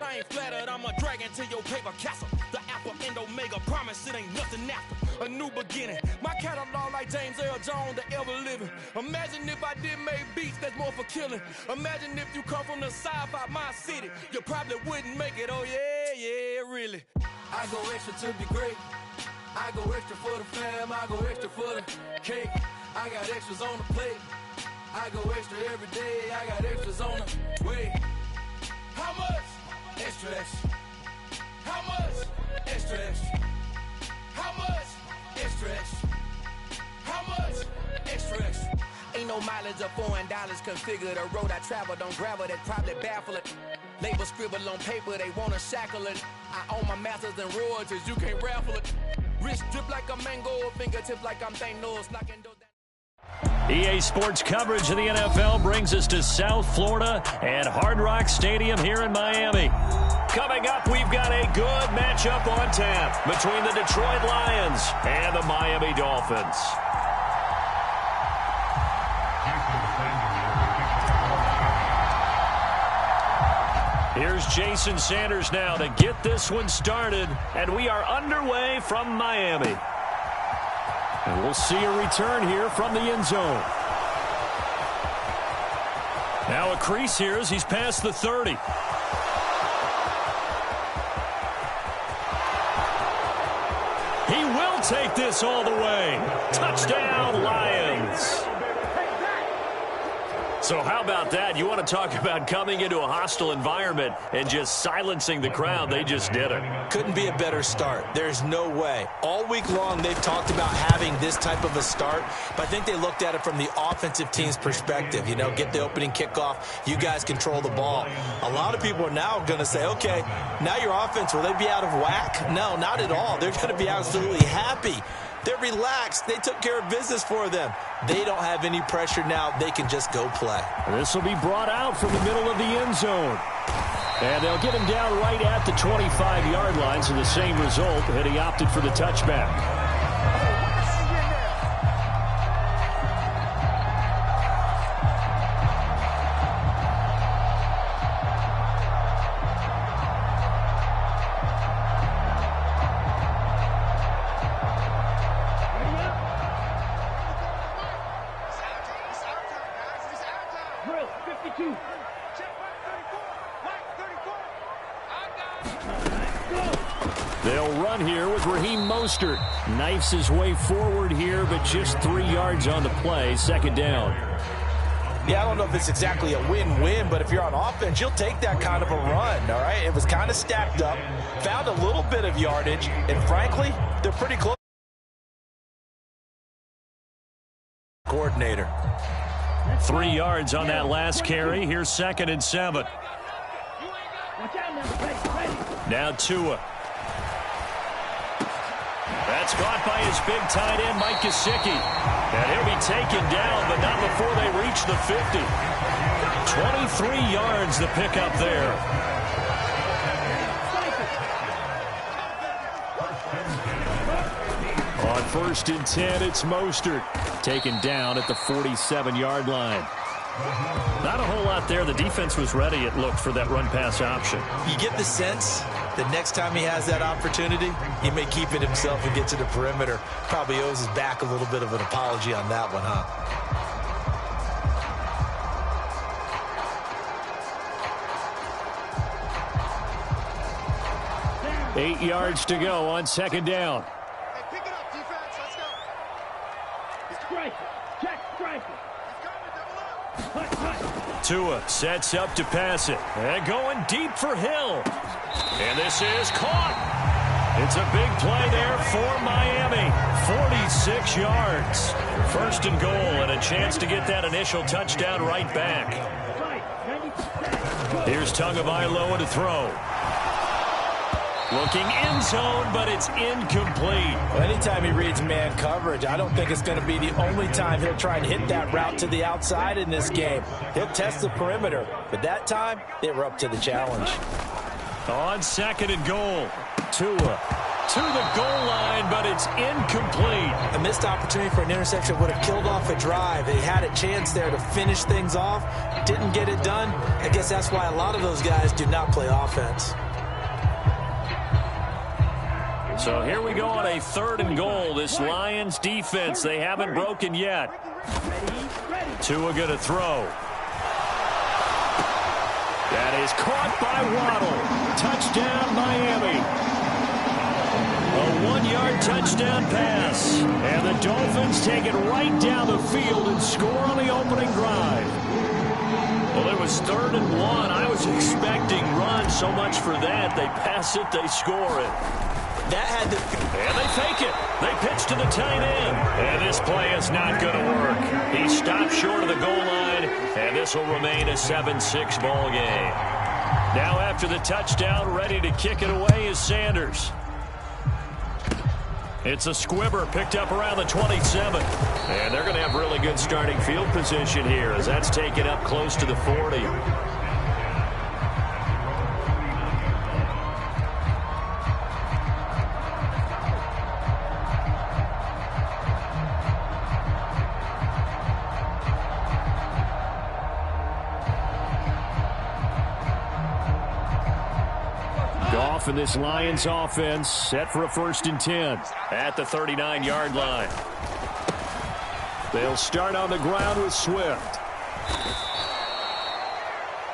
I ain't flattered, I'm a dragon to your paper castle. The Alpha and Omega, promise it ain't nothing after. A new beginning, my catalog like James Earl Jones, the ever living. Imagine if I did make beats that's more for killing. Imagine if you come from the south out my city, you probably wouldn't make it, oh yeah, really. I go extra to be great. I go extra for the fam, I go extra for the cake. I got extras on the plate. I go extra every day, I got extras on the way. How much? Extra, extra. How much? Extra, extra. How much? Extra, extra. How much? Extra, extra. Ain't no mileage of $4 configure the road I travel. Don't gravel, that probably baffle it. Label scribble on paper, they wanna shackle it. I own my masters and royalties, you can't raffle it. Wrist drip like a mango, fingertips like I'm Thanos, knocking those down. EA Sports coverage of the NFL brings us to South Florida and Hard Rock Stadium here in Miami. Coming up, we've got a good matchup on tap between the Detroit Lions and the Miami Dolphins. Here's Jason Sanders now to get this one started, and we are underway from Miami. And we'll see a return here from the end zone. Now a crease here as he's past the 30. He will take this all the way. Touchdown, Lions. So how about that? You want to talk about coming into a hostile environment and just silencing the crowd. They just did it. Couldn't be a better start. There's no way. All week long, they've talked about having this type of a start, but I think they looked at it from the offensive team's perspective. You know, get the opening kickoff. You guys control the ball. A lot of people are now going to say, okay, now your offense, will they be out of whack? No, not at all. They're going to be absolutely happy. They're relaxed. They took care of business for them. They don't have any pressure now. They can just go play. This will be brought out from the middle of the end zone. And they'll get him down right at the 25-yard line, so the same result, and he opted for the touchback. Knifes his way forward here, but just 3 yards on the play. Second down. Yeah, I don't know if it's exactly a win-win, but if you're on offense, you'll take that kind of a run, all right? It was kind of stacked up, found a little bit of yardage, and frankly, they're pretty close. Coordinator. 3 yards on that last carry. Here's 2nd and 7. Now Tua. That's caught by his big tight end, Mike Gesicki. And he'll be taken down, but not before they reach the 50. 23 yards the pickup there. On 1st and 10, it's Mostert. Taken down at the 47-yard line. Not a whole lot there. The defense was ready, it looked, for that run-pass option. You get the sense that next time he has that opportunity, he may keep it himself and get to the perimeter. Probably owes his back a little bit of an apology on that one, huh? Eight yards to go on 2nd down. Hey, pick it up, defense. Let's go. Strike. Check, strike. Tua sets up to pass it. And going deep for Hill. And this is caught. It's a big play there for Miami. 46 yards. 1st and goal and a chance to get that initial touchdown right back. Here's Tagovailoa to throw. Looking end zone, but it's incomplete. Well, anytime he reads man coverage, I don't think it's going to be the only time he'll try and hit that route to the outside in this game. He'll test the perimeter, but that time, they were up to the challenge. On 2nd and goal, Tua to the goal line, but it's incomplete. A missed opportunity for an interception would have killed off a drive. They had a chance there to finish things off. Didn't get it done. I guess that's why a lot of those guys do not play offense. So here we go on a 3rd and goal. This Lions defense, they haven't broken yet. Tua going to throw. That is caught by Waddle. Touchdown, Miami. A 1-yard touchdown pass. And the Dolphins take it right down the field and score on the opening drive. Well, it was 3rd and 1. I was expecting runs. So much for that. They pass it, they score it. That had to... And they fake it. They pitch to the tight end. And this play is not going to work. He stopped short of the goal line, and this will remain a 7-6 ball game. Now after the touchdown, ready to kick it away is Sanders. It's a squibber picked up around the 27. And they're going to have really good starting field position here as that's taken up close to the 40. And this Lions offense set for a 1st and 10 at the 39-yard line. They'll start on the ground with Swift.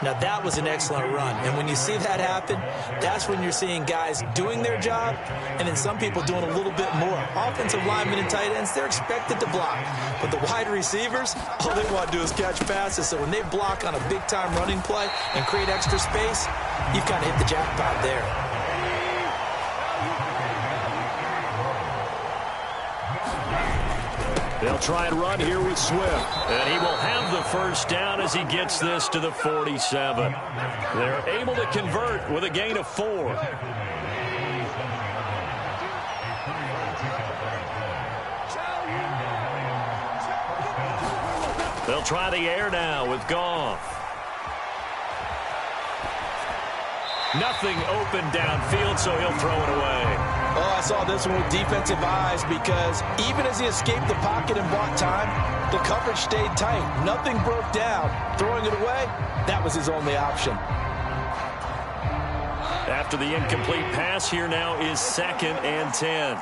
Now that was an excellent run, and when you see that happen, that's when you're seeing guys doing their job and then some people doing a little bit more. Offensive linemen and tight ends, they're expected to block, but the wide receivers, all they want to do is catch passes. So when they block on a big-time running play and create extra space, you've kind of hit the jackpot there. They'll try and run here with Swift. And he will have the 1st down as he gets this to the 47. They're able to convert with a gain of 4. They'll try the air now with Goff. Nothing open downfield, so he'll throw it away. Oh, I saw this one with defensive eyes because even as he escaped the pocket and bought time, the coverage stayed tight. Nothing broke down. Throwing it away, that was his only option. After the incomplete pass, here now is 2nd and 10.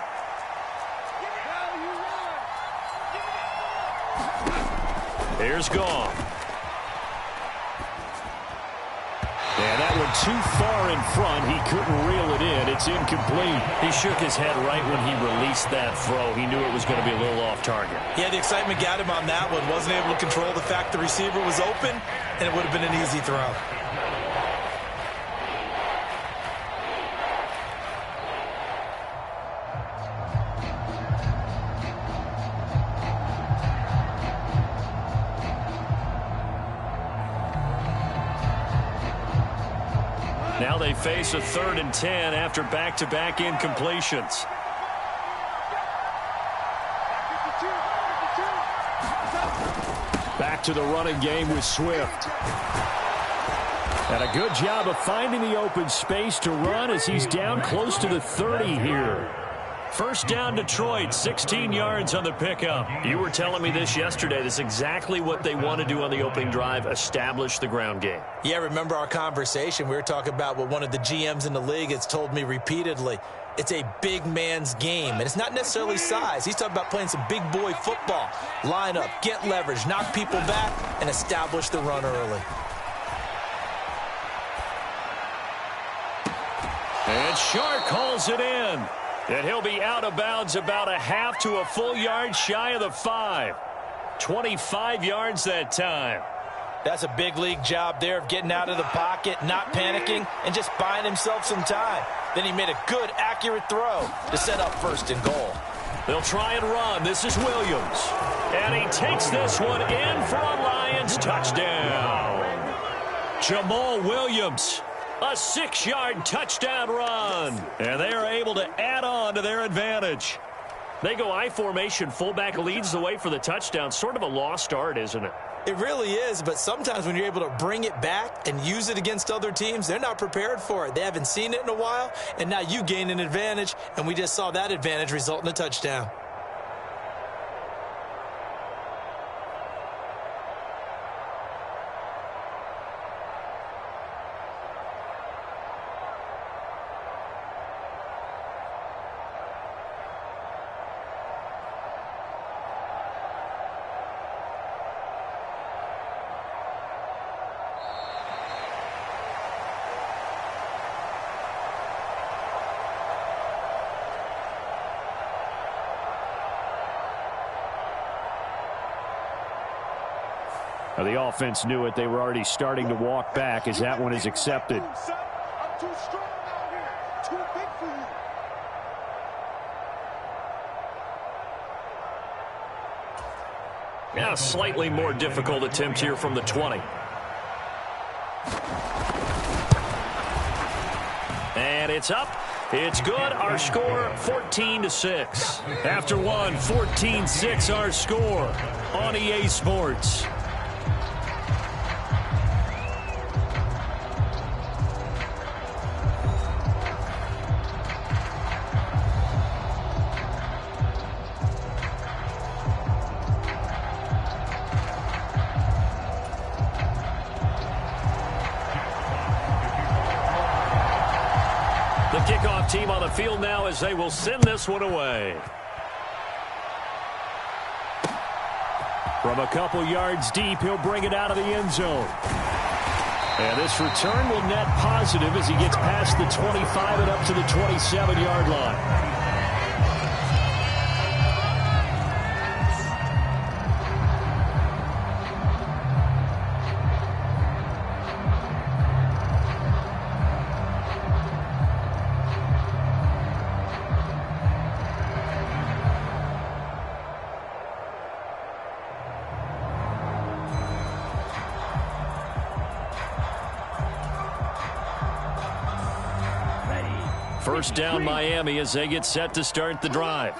Here's Goff. And that one too far in front. He couldn't reel it in. It's incomplete. He shook his head right when he released that throw. He knew it was going to be a little off target. Yeah, the excitement got him on that one. Wasn't able to control the fact the receiver was open, and it would have been an easy throw. Now they face a 3rd and 10 after back-to-back incompletions. Back to the running game with Swift. And a good job of finding the open space to run as he's down close to the 30 here. 1st down, Detroit, 16 yards on the pickup. You were telling me this yesterday. This is exactly what they want to do on the opening drive, establish the ground game. Yeah, remember our conversation. We were talking about what one of the GMs in the league has told me repeatedly. It's a big man's game, and it's not necessarily size. He's talking about playing some big boy football. Line up, get leverage, knock people back, and establish the run early. And Shark calls it in. And he'll be out of bounds about a half to a full yard shy of the 5. 25 yards that time. That's a big league job there of getting out of the pocket, not panicking, and just buying himself some time. Then he made a good, accurate throw to set up 1st and goal. They'll try and run. This is Williams. And he takes this one in for a Lions touchdown. Jamal Williams. A 6-yard touchdown run. And they are able to add on to their advantage. They go I formation. Fullback leads the way for the touchdown. Sort of a lost art, isn't it? It really is, but sometimes when you're able to bring it back and use it against other teams, they're not prepared for it. They haven't seen it in a while, and now you gain an advantage, and we just saw that advantage result in a touchdown. Now, the offense knew it. They were already starting to walk back as that one is accepted. I'm too strong out here. Too big for you. Now, slightly more difficult attempt here from the 20. And it's up. It's good. Our score, 14-6. After one, 14-6 our score on EA Sports. The kickoff team on the field now as they will send this one away. From a couple yards deep, he'll bring it out of the end zone. And this return will net positive as he gets past the 25 and up to the 27-yard line. First down, Miami, as they get set to start the drive.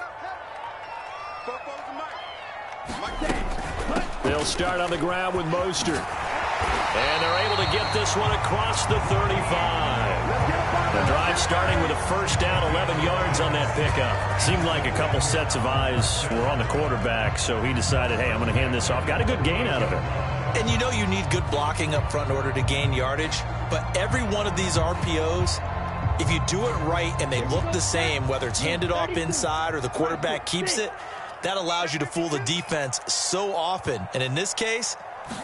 They'll start on the ground with Mostert. And they're able to get this one across the 35. The drive starting with a first down, 11 yards on that pickup. Seemed like a couple sets of eyes were on the quarterback, so he decided, hey, I'm going to hand this off. Got a good gain out of it. And you know you need good blocking up front in order to gain yardage, but every one of these RPOs, if you do it right and they look the same, whether it's handed off inside or the quarterback keeps it, that allows you to fool the defense so often. And in this case,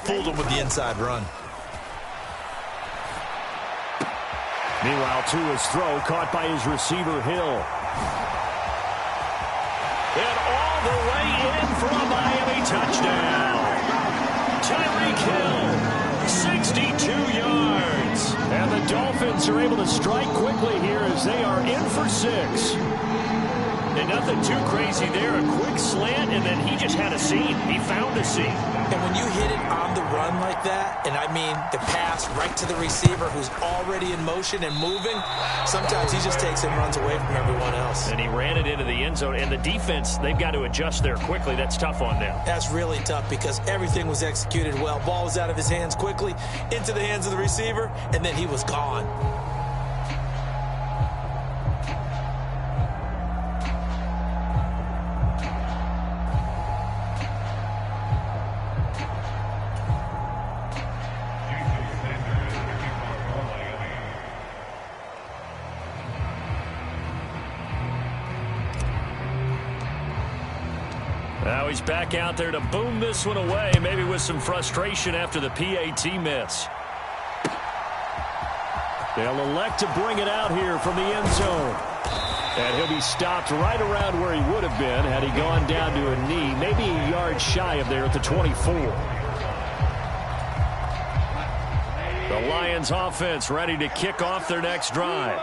fooled them with the inside run. Meanwhile, Tua's throw caught by his receiver, Hill. And all the way in for a Miami touchdown. Tyreek Hill, 62 yards. And the Dolphins are able to strike quickly here as they are in for 6. And nothing too crazy there. A quick slant, and then he just had a seam. He found a seam. And when you hit it on the run like that, and I mean the pass right to the receiver who's already in motion and moving, sometimes he just takes it and runs away from everyone else. And he ran it into the end zone. And the defense, they've got to adjust there quickly. That's tough on them. That's really tough because everything was executed well. Ball was out of his hands quickly, into the hands of the receiver, and then he was gone. Now he's back out there to boom this one away, maybe with some frustration after the PAT miss. They'll elect to bring it out here from the end zone. And he'll be stopped right around where he would have been had he gone down to a knee, maybe a yard shy of there at the 24. The Lions offense ready to kick off their next drive.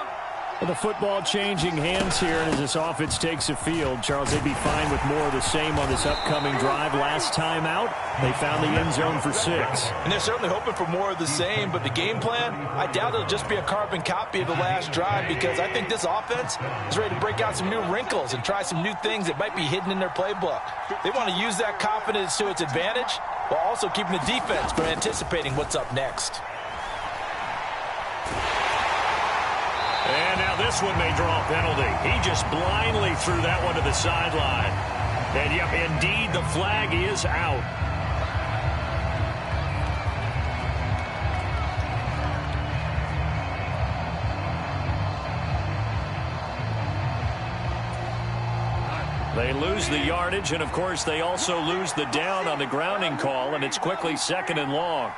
Well, the football changing hands here, and as this offense takes the field, Charles, they'd be fine with more of the same on this upcoming drive. Last time out, they found the end zone for 6. And they're certainly hoping for more of the same, but the game plan, I doubt it'll just be a carbon copy of the last drive because I think this offense is ready to break out some new wrinkles and try some new things that might be hidden in their playbook. They want to use that confidence to its advantage, while also keeping the defense from anticipating what's up next. And now this one may draw a penalty. He just blindly threw that one to the sideline. And, yep, indeed, the flag is out. They lose the yardage, and, of course, they also lose the down on the grounding call, and it's quickly 2nd and long.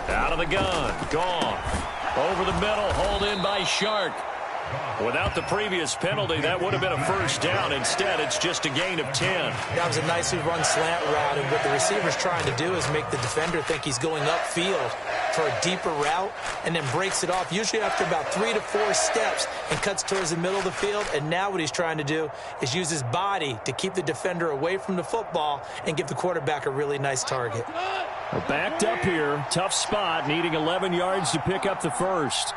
Out of the gun, gone. Over the middle, hauled in by Shark. Without the previous penalty, that would have been a first down. Instead, it's just a gain of 10. That was a nicely run slant route, and what the receiver's trying to do is make the defender think he's going upfield for a deeper route and then breaks it off, usually after about 3 to 4 steps, and cuts towards the middle of the field. And now what he's trying to do is use his body to keep the defender away from the football and give the quarterback a really nice target. We're backed up here. Tough spot, needing 11 yards to pick up the first.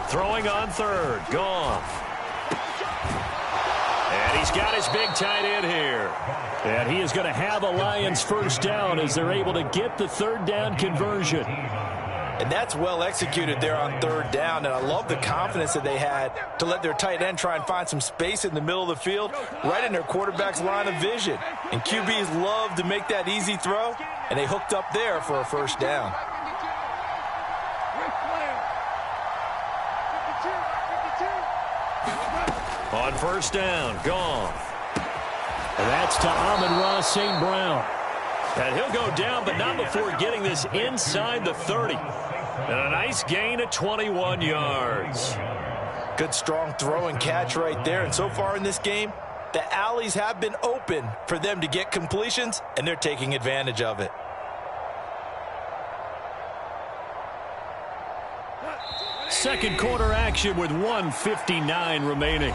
Throwing on 3rd, gone. And he's got his big tight end here. And he is going to have a Lions first down as they're able to get the 3rd down conversion. And that's well executed there on 3rd down, and I love the confidence that they had to let their tight end try and find some space in the middle of the field, right in their quarterback's line of vision. And QBs love to make that easy throw, and they hooked up there for a first down. On 1st down, gone. And that's to Amon-Ra St. Brown. And he'll go down, but not before getting this inside the 30. And a nice gain of 21 yards. Good, strong throw and catch right there. And so far in this game, the alleys have been open for them to get completions, and they're taking advantage of it. Second quarter action with 1:59 remaining.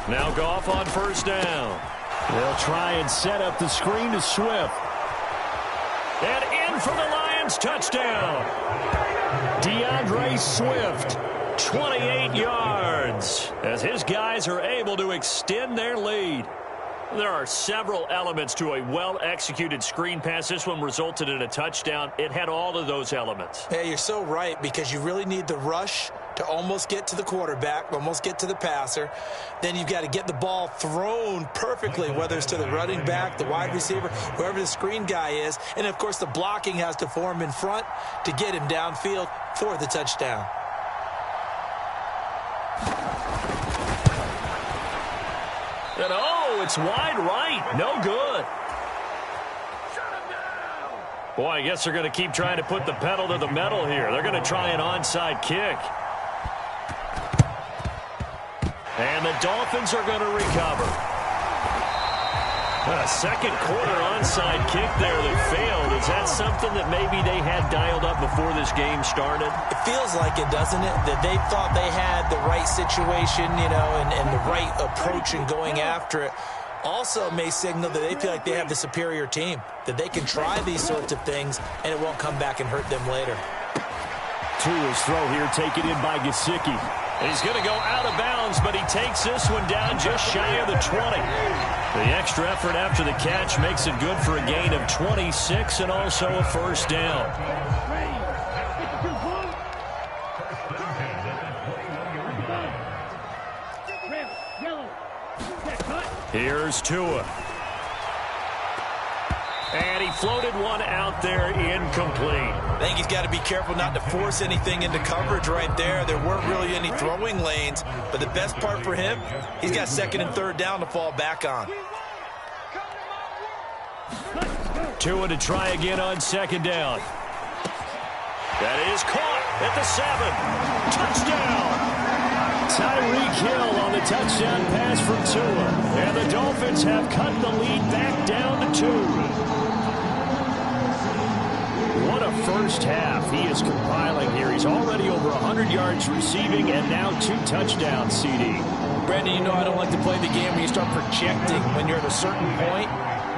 Now Goff on 1st down. They'll try and set up the screen to Swift. And in for the Lions, touchdown. DeAndre Swift, 28 yards, as his guys are able to extend their lead. There are several elements to a well-executed screen pass. This one resulted in a touchdown. It had all of those elements. Yeah, you're so right, because you really need the rush to almost get to the quarterback, almost get to the passer. Then you've got to get the ball thrown perfectly, whether it's to the running back, the wide receiver, whoever the screen guy is. And, of course, the blocking has to form in front to get him downfield for the touchdown. And oh, it's wide right. No good. Boy, I guess they're going to keep trying to put the pedal to the metal here. They're going to try an onside kick. And the Dolphins are going to recover. A second quarter onside kick there that failed. Is that something that maybe they had dialed up before this game started? It feels like it, doesn't it? That they thought they had the right situation, you know, and the right approach in going after it. Also may signal that they feel like they have the superior team, that they can try these sorts of things and it won't come back and hurt them later. Tua's throw here taken in by Gesicki. He's going to go out of bounds, but he takes this one down just shy of the 20. The extra effort after the catch makes it good for a gain of 26 and also a first down. Here's Tua. And he floated one out there incomplete. I think he's got to be careful not to force anything into coverage right there. There weren't really any throwing lanes, but the best part for him, he's got 2nd and 3rd down to fall back on. Tua to try again on 2nd down. That is caught at the 7. Touchdown! Tyreek Hill on the touchdown pass from Tua. And the Dolphins have cut the lead back down to 2. What a first half he is compiling here. He's already over 100 yards receiving and now 2 touchdowns, CD. Brandon, you know I don't like to play the game where you start projecting when you're at a certain point.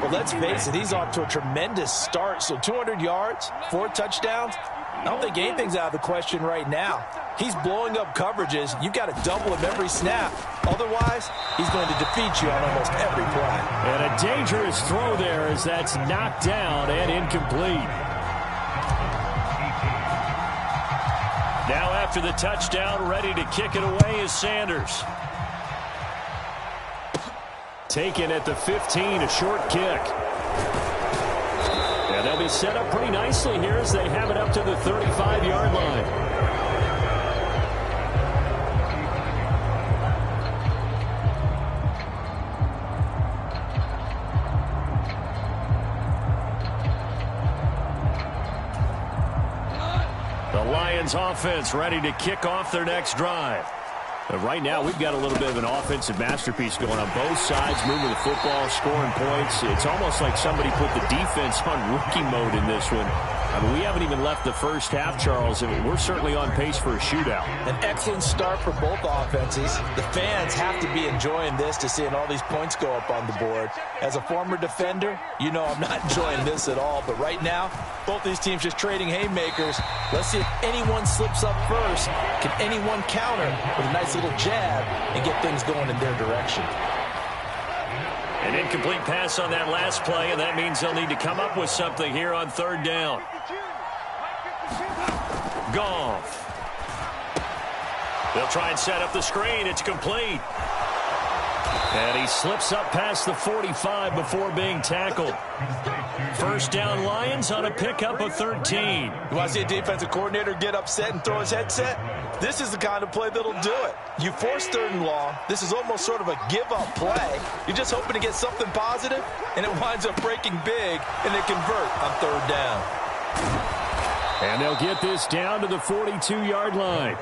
But let's face it, he's off to a tremendous start. So 200 yards, 4 touchdowns. I don't think anything's out of the question right now. He's blowing up coverages. You've got to double him every snap. Otherwise, he's going to defeat you on almost every play. And a dangerous throw there as that's knocked down and incomplete. Now after the touchdown, ready to kick it away is Sanders. Taken at the 15, a short kick. And they'll be set up pretty nicely here as they have it up to the 35-yard line. The Lions offense ready to kick off their next drive. But right now, we've got a little bit of an offensive masterpiece going on both sides, moving the football, scoring points. It's almost like somebody put the defense on rookie mode in this one. I mean, we haven't even left the first half, Charles. I mean, we're certainly on pace for a shootout. An excellent start for both offenses. The fans have to be enjoying this to seeing all these points go up on the board. As a former defender, you know I'm not enjoying this at all. But right now, both these teams just trading haymakers. Let's see if anyone slips up first. Can anyone counter with a nice little jab and get things going in their direction? An incomplete pass on that last play, and that means they'll need to come up with something here on 3rd down. Goff. They'll try and set up the screen. It's complete. And he slips up past the 45 before being tackled. First down, Lions on a pickup of 13. You want to see a defensive coordinator get upset and throw his headset? This is the kind of play that'll do it. You force 3rd and long. This is almost sort of a give-up play. You're just hoping to get something positive, and it winds up breaking big, and they convert on 3rd down. And they'll get this down to the 42-yard line.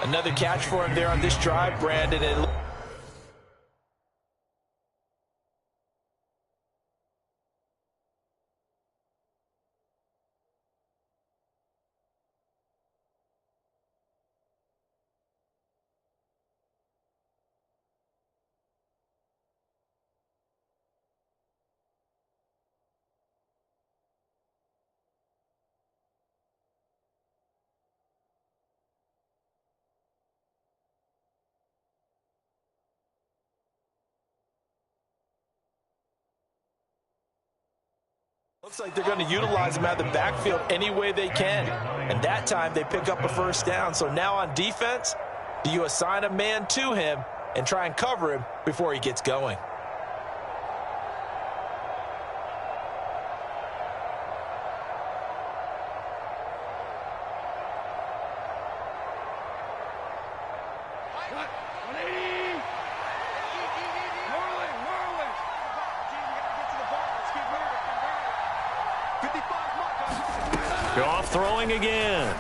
Another catch for him there on this drive, Brandon. And looks like they're going to utilize him out of the backfield any way they can. And that time they pick up a first down. So now on defense, do you assign a man to him and try and cover him before he gets going? Goff throwing again.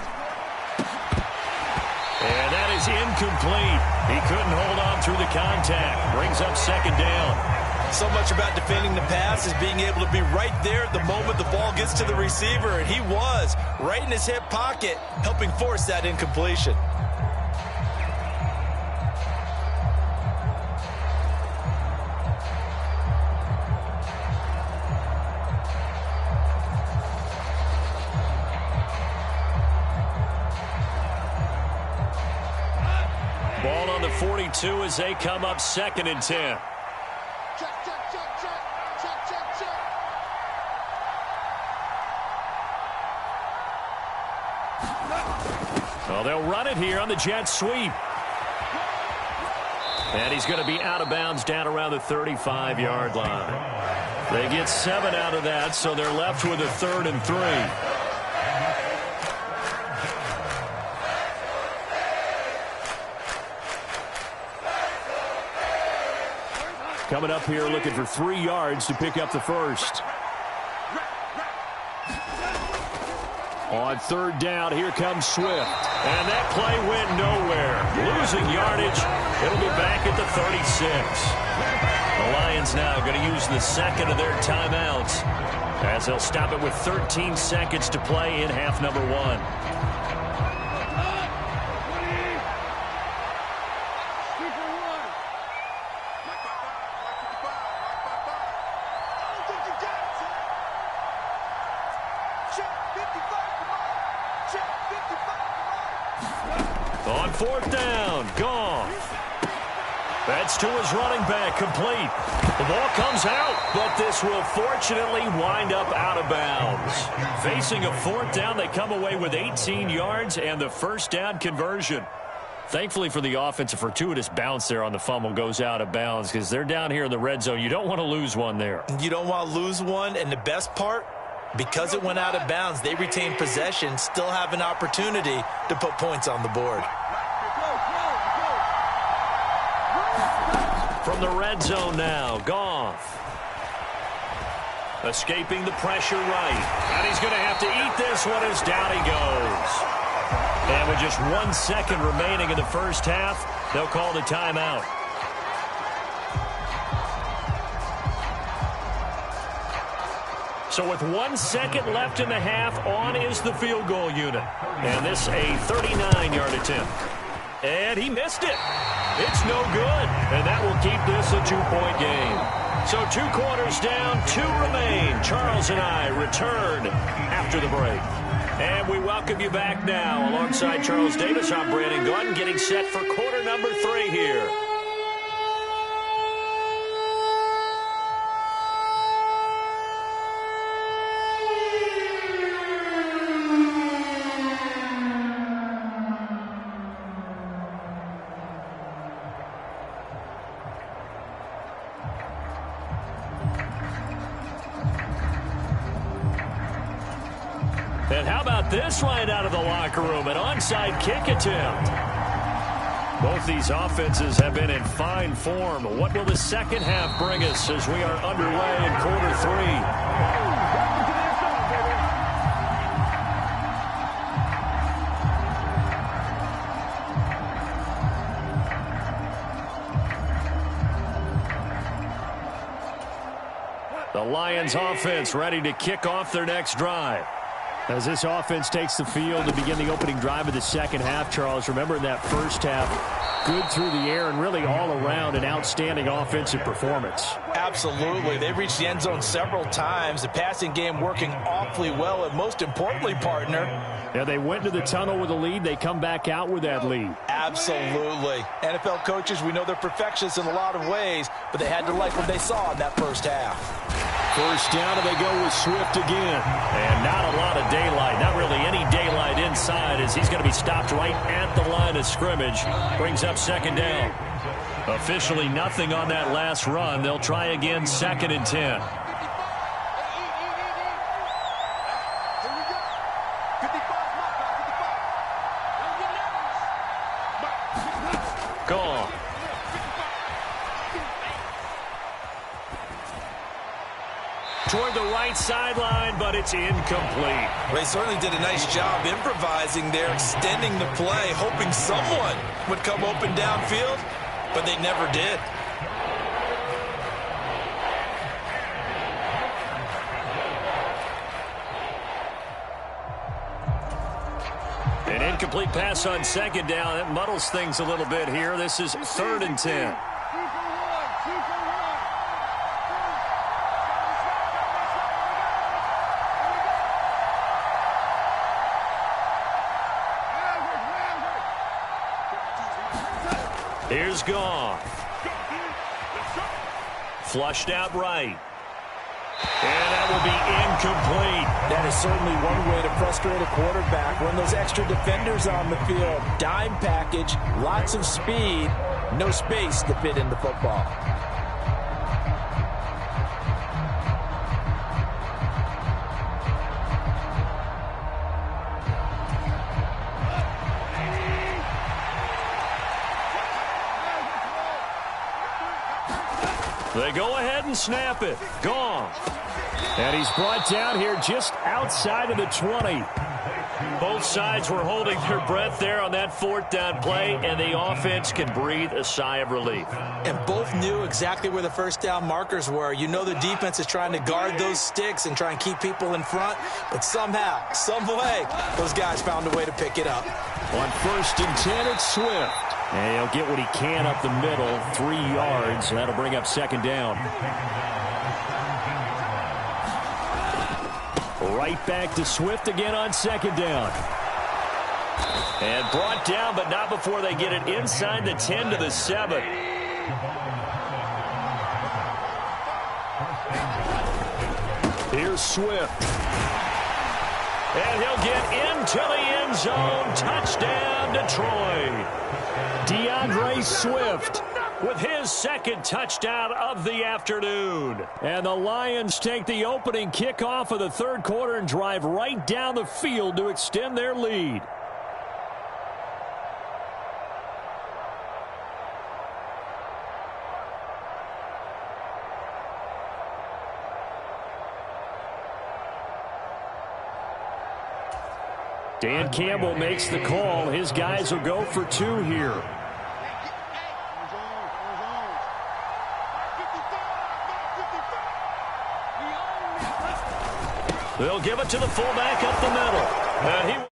And that is incomplete. He couldn't hold on through the contact. Brings up 2nd down. So much about defending the pass is being able to be right there at the moment the ball gets to the receiver. And he was right in his hip pocket, helping force that incompletion. Ball on the 42 as they come up 2nd and 10. Well, they'll run it here on the jet sweep. And he's going to be out of bounds down around the 35-yard line. They get 7 out of that, so they're left with a 3rd and 3. Coming up here looking for 3 yards to pick up the first. On third down, here comes Swift. And that play went nowhere. Losing yardage. It'll be back at the 36. The Lions now going to use the second of their timeouts as they'll stop it with 13 seconds to play in half number 1. On fourth down, gone. That's to his running back, complete. The ball comes out, but this will fortunately wind up out of bounds. Facing a fourth down, they come away with 18 yards and the first down conversion. Thankfully for the offense, a fortuitous bounce there on the fumble goes out of bounds because they're down here in the red zone. You don't want to lose one there. You don't want to lose one, and the best part, because it went out of bounds, they retain possession, still have an opportunity to put points on the board. From the red zone now, Goff. Escaping the pressure right. And he's going to have to eat this one as down he goes. And with just 1 second remaining in the first half, they'll call the timeout. So with 1 second left in the half, on is the field goal unit. And this a 39-yard attempt. And he missed it. It's no good. And that will keep this a 2-point game. So 2 quarters down, 2 remain. Charles and I return after the break. And we welcome you back now. Alongside Charles Davis, I'm Brandon Gordon, getting set for quarter number 3 here. And how about this right out of the locker room? An onside kick attempt. Both these offenses have been in fine form. What will the second half bring us as we are underway in quarter 3? The Lions offense ready to kick off their next drive. As this offense takes the field to begin the opening drive of the second half, Charles, remember in that first half, good through the air and really all around an outstanding offensive performance. Absolutely. They reached the end zone several times. The passing game working awfully well, and most importantly, partner. Yeah, they went to the tunnel with a lead. They come back out with that lead. Absolutely. NFL coaches, we know they're perfectionists in a lot of ways, but they had to like what they saw in that first half. First down, and they go with Swift again. And not a lot of daylight, not really any daylight inside, as he's going to be stopped right at the line of scrimmage. Brings up second down. Officially nothing on that last run. They'll try again, 2nd and 10. Gone. Toward the right sideline, but it's incomplete. They certainly did a nice job improvising there, extending the play, hoping someone would come open downfield, but they never did. An incomplete pass on second down. That muddles things a little bit here. This is 3rd and 10. Here's Goff. Flushed out right. And that will be incomplete. That is certainly one way to frustrate a quarterback. Run those extra defenders on the field. Dime package, lots of speed, no space to fit in the football. They go ahead and snap it. Gone. And he's brought down here just outside of the 20. Both sides were holding their breath there on that fourth down play, and the offense can breathe a sigh of relief. And both knew exactly where the first down markers were. You know the defense is trying to guard those sticks and try and keep people in front, but somehow, some way, those guys found a way to pick it up. On 1st and 10, it's Swift. And he'll get what he can up the middle, 3 yards, and that'll bring up 2nd down. Right back to Swift again on 2nd down. And brought down, but not before they get it inside the 10 to the 7. Here's Swift. And he'll get into the end zone. Touchdown, Detroit. DeAndre Swift with his 2nd touchdown of the afternoon. And the Lions take the opening kickoff of the 3rd quarter and drive right down the field to extend their lead. Dan Campbell makes the call. His guys will go for 2 here. They'll give it to the fullback up the middle.